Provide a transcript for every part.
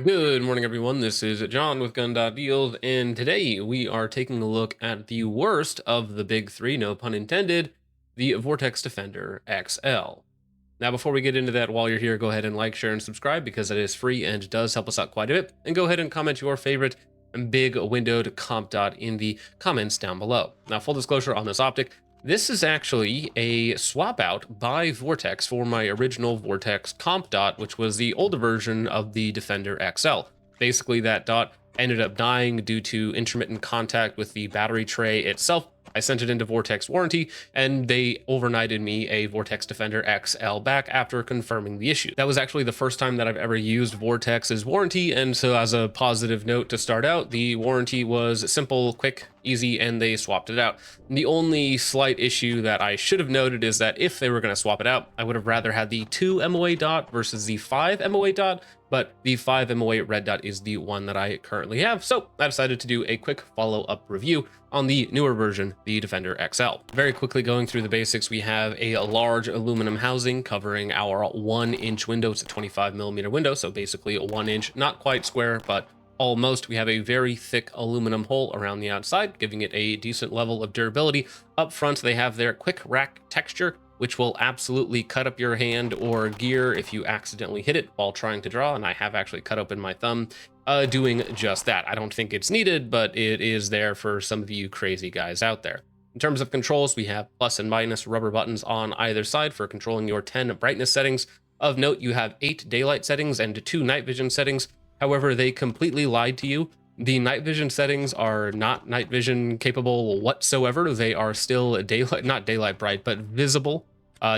Good morning, everyone. This is John with Gun.Deals, and today we are taking a look at the worst of the big three, no pun intended, the Vortex Defender XL. Now, before we get into that, while you're here, go ahead and like, share, and subscribe because it is free and does help us out quite a bit. And go ahead and comment your favorite big windowed comp dot in the comments down below. Now, full disclosure on this optic, this is actually a swap out by Vortex for my original Vortex comp dot, which was the older version of the Defender XL. Basically, that dot ended up dying due to intermittent contact with the battery tray itself. I sent it into Vortex warranty, and they overnighted me a Vortex Defender XL back after confirming the issue. That was actually the first time that I've ever used Vortex's warranty, and so as a positive note to start out, the warranty was simple, quick, easy, and they swapped it out. The only slight issue that I should have noted is that if they were going to swap it out, I would have rather had the 2 MOA dot versus the 5 MOA dot, but the 5 MOA red dot is the one that I currently have, so I decided to do a quick follow-up review on the newer version, the Defender XL. Very quickly going through the basics, we have a large aluminum housing covering our 1-inch window. It's a 25mm window, so basically a 1-inch, not quite square, but almost. We have a very thick aluminum hull around the outside, giving it a decent level of durability. Up front, they have their quick rack texture, which will absolutely cut up your hand or gear if you accidentally hit it while trying to draw, and I have actually cut open my thumb doing just that. I don't think it's needed, but it is there for some of you crazy guys out there. In terms of controls, we have plus and minus rubber buttons on either side for controlling your 10 brightness settings. Of note, you have 8 daylight settings and 2 night vision settings. However, they completely lied to you. The night vision settings are not night vision capable whatsoever. They are still daylight, not daylight bright, but visible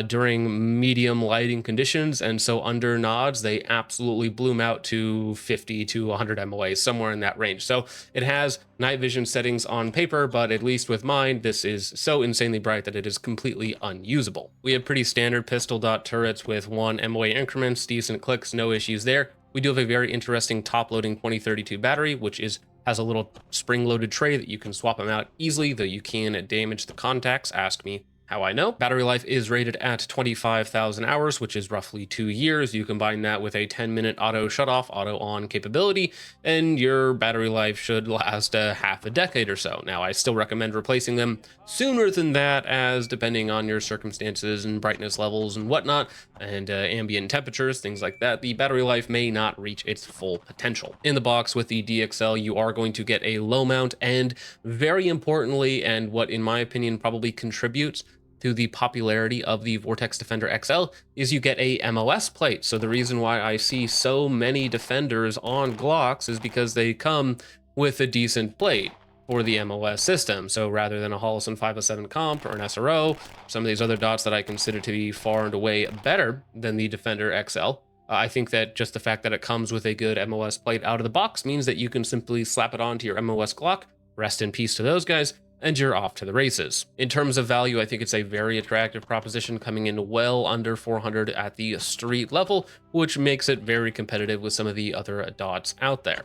during medium lighting conditions. And so under nods, they absolutely bloom out to 50 to 100 MOA, somewhere in that range. So it has night vision settings on paper, but at least with mine, this is so insanely bright that it is completely unusable. We have pretty standard pistol dot turrets with 1 MOA increments, decent clicks, no issues there. We do have a very interesting top-loading 2032 battery, which has a little spring-loaded tray that you can swap them out easily, though you can damage the contacts. Ask me how I know. Battery life is rated at 25,000 hours, which is roughly 2 years. You combine that with a 10-minute auto shut-off, auto-on capability, and your battery life should last a half a decade or so. Now, I still recommend replacing them sooner than that, as depending on your circumstances and brightness levels and whatnot, and ambient temperatures, things like that, the battery life may not reach its full potential. In the box with the DXL, you are going to get a low mount, and very importantly, and what in my opinion probably contributes to the popularity of the Vortex Defender XL, is you get a MOS plate. So the reason why I see so many Defenders on Glocks is because they come with a decent plate for the MOS system. So rather than a Holosun 507 comp or an SRO, some of these other dots that I consider to be far and away better than the Defender XL, I think that just the fact that it comes with a good MOS plate out of the box means that you can simply slap it onto your MOS Glock, rest in peace to those guys, and you're off to the races. In terms of value, I think it's a very attractive proposition, coming in well under 400 at the street level, which makes it very competitive with some of the other dots out there.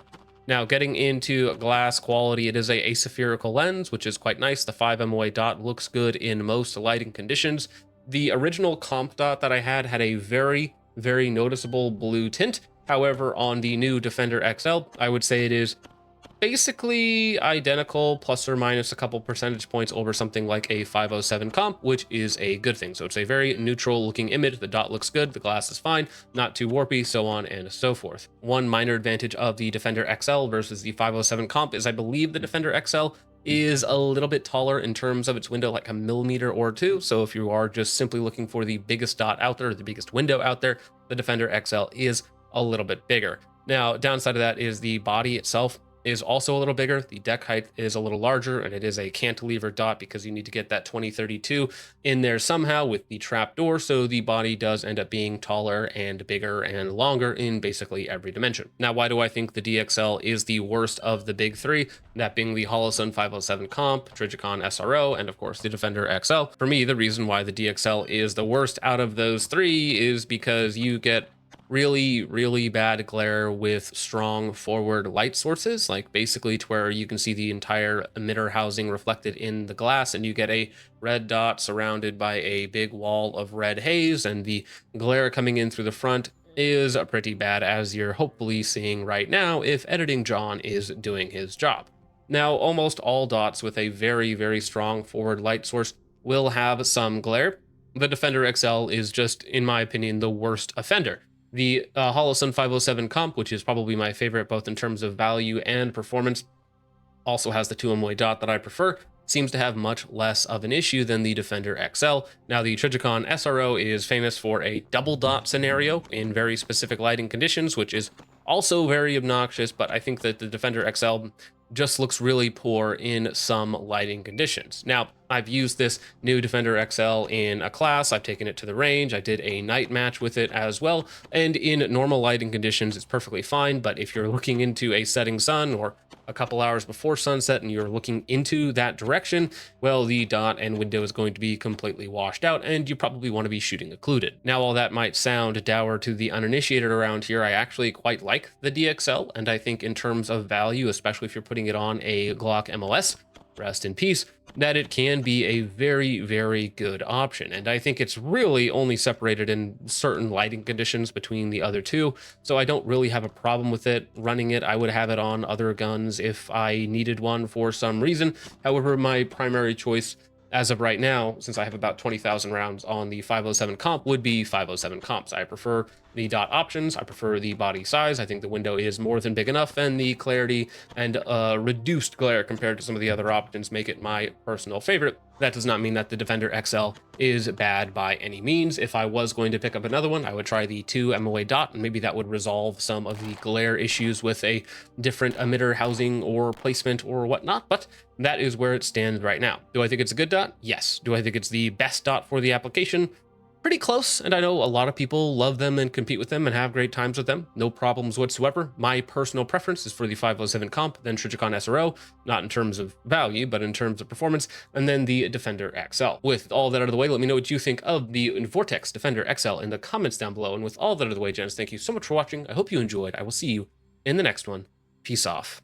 Now, getting into glass quality, it is a aspherical lens, which is quite nice. The 5 MOA dot looks good in most lighting conditions. The original comp dot that I had a very, very noticeable blue tint. However, on the new Defender XL, I would say it is basically identical, plus or minus a couple percentage points over something like a 507 comp, which is a good thing. So it's a very neutral looking image. The dot looks good, the glass is fine, not too warpy, so on and so forth. One minor advantage of the Defender XL versus the 507 comp is I believe the Defender XL is a little bit taller in terms of its window, like a millimeter or two. So if you are just simply looking for the biggest dot out there, the biggest window out there, the Defender XL is a little bit bigger. Now, downside of that is the body itself is also a little bigger. The deck height is a little larger, and it is a cantilever dot because you need to get that 2032 in there somehow with the trap door. So the body does end up being taller and bigger and longer in basically every dimension. Now, why do I think the DXL is the worst of the big three? That being the Holosun 507 comp, Trijicon SRO, and of course the Defender XL. For me, the reason why the DXL is the worst out of those three is because you get really bad glare with strong forward light sources, like basically to where you can see the entire emitter housing reflected in the glass, and you get a red dot surrounded by a big wall of red haze, and the glare coming in through the front is pretty bad, as you're hopefully seeing right now if editing John is doing his job. Now, almost all dots with a very, very strong forward light source will have some glare. The Defender XL is just, in my opinion, the worst offender. The Holosun 507 comp, which is probably my favorite both in terms of value and performance, also has the 2MOA dot that I prefer, seems to have much less of an issue than the Defender XL. Now, the Trijicon SRO is famous for a double dot scenario in very specific lighting conditions, which is also very obnoxious, but I think that the Defender XL just looks really poor in some lighting conditions. Now, I've used this new Defender XL in a class, I've taken it to the range, I did a night match with it as well, and in normal lighting conditions, it's perfectly fine, but if you're looking into a setting sun or a couple hours before sunset and you're looking into that direction, well, the dot and window is going to be completely washed out and you probably want to be shooting occluded. Now, while that might sound dour to the uninitiated around here, I actually quite like the DXL, and I think in terms of value, especially if you're putting it on a Glock MOS, rest in peace, that it can be a very, very good option. And I think it's really only separated in certain lighting conditions between the other two. So I don't really have a problem with it running it. I would have it on other guns if I needed one for some reason. However, my primary choice as of right now, since I have about 20,000 rounds on the 507 comp, would be 507 comps. I prefer the dot options. I prefer the body size. I think the window is more than big enough, and the clarity and reduced glare compared to some of the other options make it my personal favorite. That does not mean that the Defender XL is bad by any means. If I was going to pick up another one, I would try the 2MOA dot, and maybe that would resolve some of the glare issues with a different emitter housing or placement or whatnot, but that is where it stands right now. Do I think it's a good dot? Yes. Do I think it's the best dot for the application? Pretty close, and I know a lot of people love them and compete with them and have great times with them. No problems whatsoever. My personal preference is for the 507 comp, then Trijicon SRO, not in terms of value, but in terms of performance, and then the Defender XL. With all that out of the way, let me know what you think of the Vortex Defender XL in the comments down below. And with all that out of the way, gents, thank you so much for watching. I hope you enjoyed. I will see you in the next one. Peace off.